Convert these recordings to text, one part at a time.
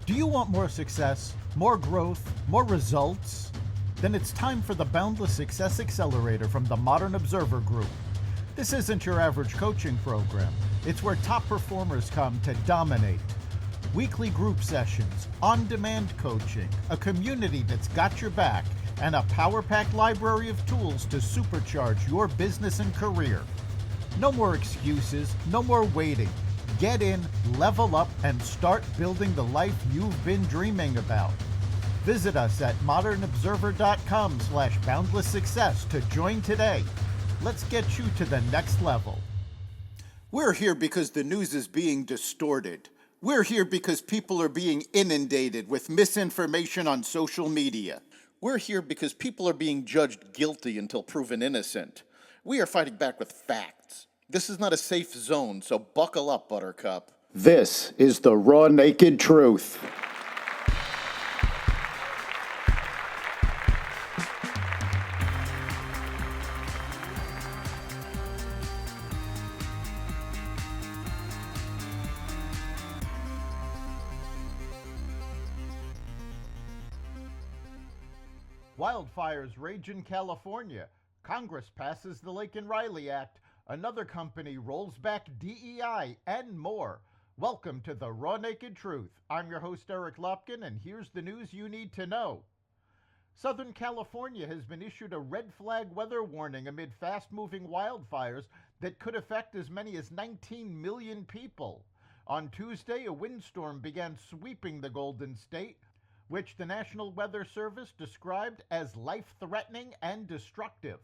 Do you want more success, more growth, more results? Then it's time for the Boundless Success Accelerator from the Modern Observer Group. This isn't your average coaching program. It's where top performers come to dominate. Weekly group sessions, on-demand coaching, a community that's got your back, and a power-packed library of tools to supercharge your business and career. No more excuses, no more waiting. Get in, level up, and start building the life you've been dreaming about. Visit us at modernobserver.com/boundlesssuccess to join today. Let's get you to the next level. We're here because the news is being distorted. We're here because people are being inundated with misinformation on social media. We're here because people are being judged guilty until proven innocent. We are fighting back with facts. This is not a safe zone, so buckle up, Buttercup. This is the raw, naked truth. Wildfires rage in California. Congress passes the Laken Riley Act. Another company rolls back DEI and more. Welcome to the Raw Naked Truth. I'm your host, Eric Laken, and here's the news you need to know. Southern California has been issued a red flag weather warning amid fast-moving wildfires that could affect as many as 19 million people. On Tuesday, a windstorm began sweeping the Golden State, which the National Weather Service described as life-threatening and destructive.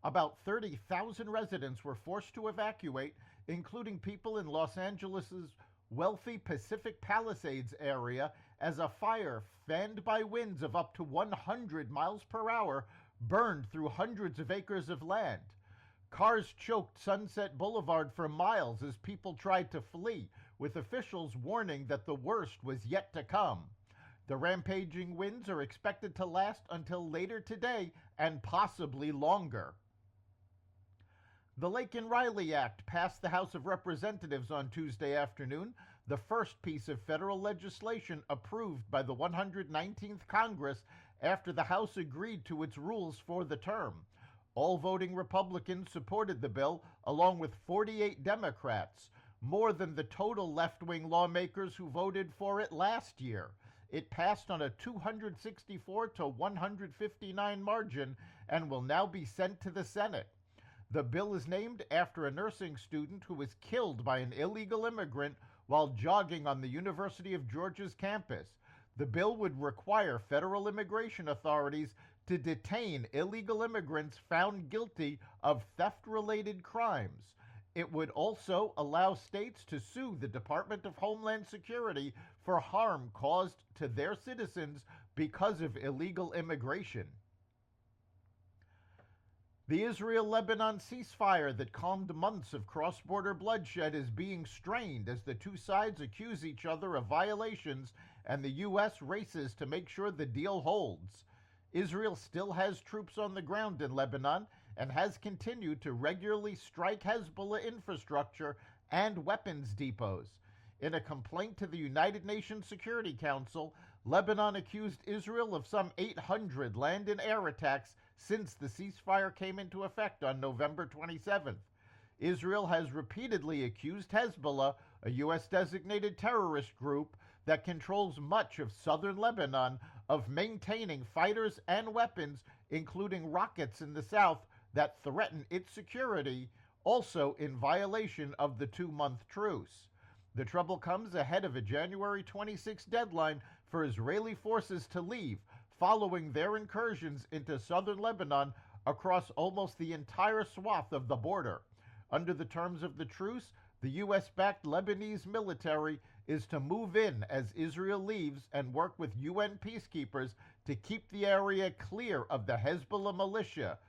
About 30,000 residents were forced to evacuate, including people in Los Angeles' wealthy Pacific Palisades area, as a fire fanned by winds of up to 100 miles per hour burned through hundreds of acres of land. Cars choked Sunset Boulevard for miles as people tried to flee, with officials warning that the worst was yet to come. The rampaging winds are expected to last until later today and possibly longer. The Laken Riley Act passed the House of Representatives on Tuesday afternoon, the first piece of federal legislation approved by the 119th Congress after the House agreed to its rules for the term. All voting Republicans supported the bill, along with 48 Democrats, more than the total left-wing lawmakers who voted for it last year. It passed on a 264 to 159 margin and will now be sent to the Senate. The bill is named after a nursing student who was killed by an illegal immigrant while jogging on the University of Georgia's campus. The bill would require federal immigration authorities to detain illegal immigrants found guilty of theft-related crimes. It would also allow states to sue the Department of Homeland Security for harm caused to their citizens because of illegal immigration. The Israel-Lebanon ceasefire that calmed months of cross-border bloodshed is being strained as the two sides accuse each other of violations and the U.S. races to make sure the deal holds. Israel still has troops on the ground in Lebanon and has continued to regularly strike Hezbollah infrastructure and weapons depots. In a complaint to the United Nations Security Council, Lebanon accused Israel of some 800 land and air attacks since the ceasefire came into effect on November 27th. Israel has repeatedly accused Hezbollah, a U.S.-designated terrorist group that controls much of southern Lebanon, of maintaining fighters and weapons, including rockets in the south, that threaten its security, also in violation of the 2-month truce. The trouble comes ahead of a January 26 deadline for Israeli forces to leave, following their incursions into southern Lebanon across almost the entire swath of the border. Under the terms of the truce, the U.S.-backed Lebanese military is to move in as Israel leaves and work with UN peacekeepers to keep the area clear of the Hezbollah militia.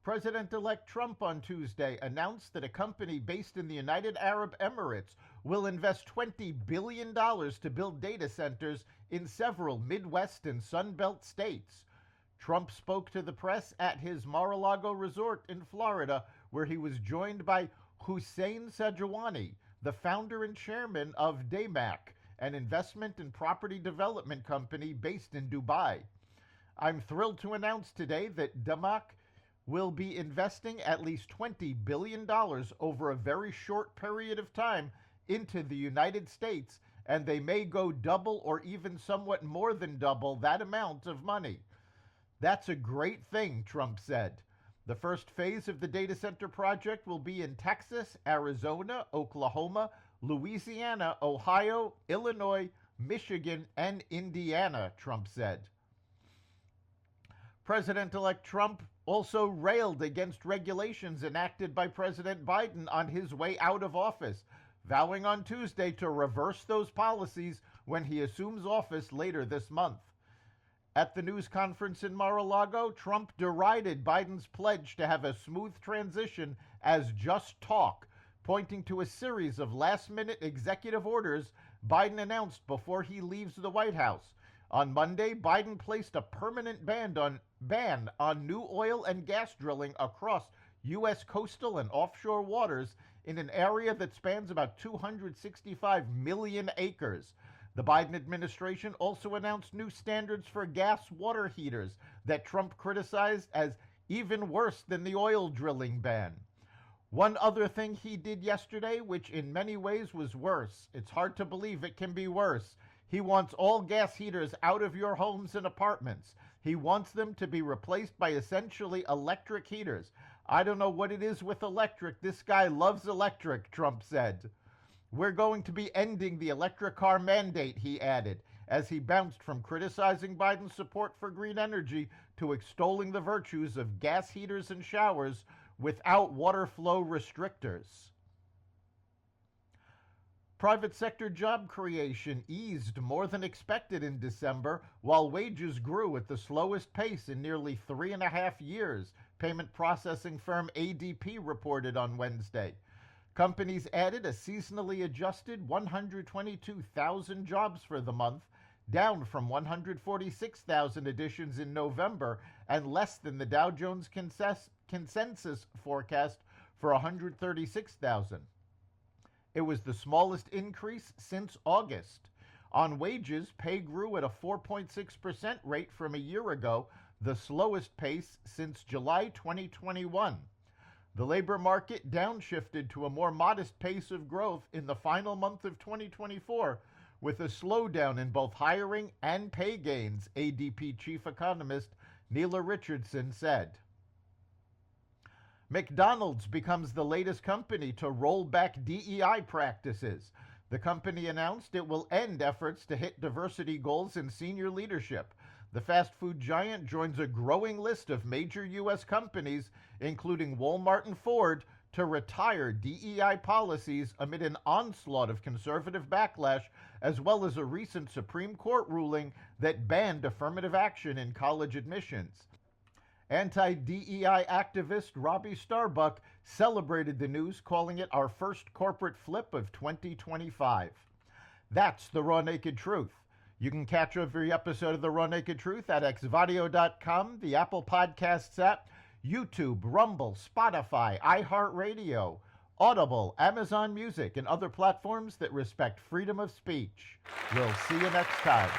President-elect Trump on Tuesday announced that a company based in the United Arab Emirates will invest $20 billion to build data centers in several Midwest and Sunbelt states. Trump spoke to the press at his Mar-a-Lago resort in Florida, where he was joined by Hussein Sajewani, the founder and chairman of DAMAC, an investment and property development company based in Dubai. I'm thrilled to announce today that Damak will be investing at least $20 billion over a very short period of time into the United States, and they may go double or even somewhat more than double that amount of money. That's a great thing, Trump said. The first phase of the data center project will be in Texas, Arizona, Oklahoma, Louisiana, Ohio, Illinois, Michigan, and Indiana, Trump said. President-elect Trump also railed against regulations enacted by President Biden on his way out of office, vowing on Tuesday to reverse those policies when he assumes office later this month. At the news conference in Mar-a-Lago, Trump derided Biden's pledge to have a smooth transition as just talk, pointing to a series of last-minute executive orders Biden announced before he leaves the White House. On Monday, Biden placed a permanent ban on new oil and gas drilling across U.S. coastal and offshore waters in an area that spans about 265 million acres. The Biden administration also announced new standards for gas water heaters that Trump criticized as even worse than the oil drilling ban. One other thing he did yesterday, which in many ways was worse. It's hard to believe it can be worse. He wants all gas heaters out of your homes and apartments. He wants them to be replaced by essentially electric heaters. I don't know what it is with electric. This guy loves electric, Trump said. We're going to be ending the electric car mandate, he added, as he bounced from criticizing Biden's support for green energy to extolling the virtues of gas heaters and showers without water flow restrictors. Private sector job creation eased more than expected in December, while wages grew at the slowest pace in nearly 3.5 years, payment processing firm ADP reported on Wednesday. Companies added a seasonally adjusted 122,000 jobs for the month, down from 146,000 additions in November and less than the Dow Jones consensus forecast for 136,000. It was the smallest increase since August. On wages, pay grew at a 4.6% rate from a year ago, the slowest pace since July 2021. The labor market downshifted to a more modest pace of growth in the final month of 2024, with a slowdown in both hiring and pay gains, ADP chief economist Neela Richardson said. McDonald's becomes the latest company to roll back DEI practices. The company announced it will end efforts to hit diversity goals in senior leadership. The fast food giant joins a growing list of major U.S. companies, including Walmart and Ford, to retire DEI policies amid an onslaught of conservative backlash, as well as a recent Supreme Court ruling that banned affirmative action in college admissions. Anti-DEI activist Robbie Starbuck celebrated the news, calling it our first corporate flip of 2025. That's the Raw Naked Truth. You can catch every episode of The Raw Naked Truth at xvadio.com, the Apple Podcasts app, YouTube, Rumble, Spotify, iHeartRadio, Audible, Amazon Music, and other platforms that respect freedom of speech. We'll see you next time.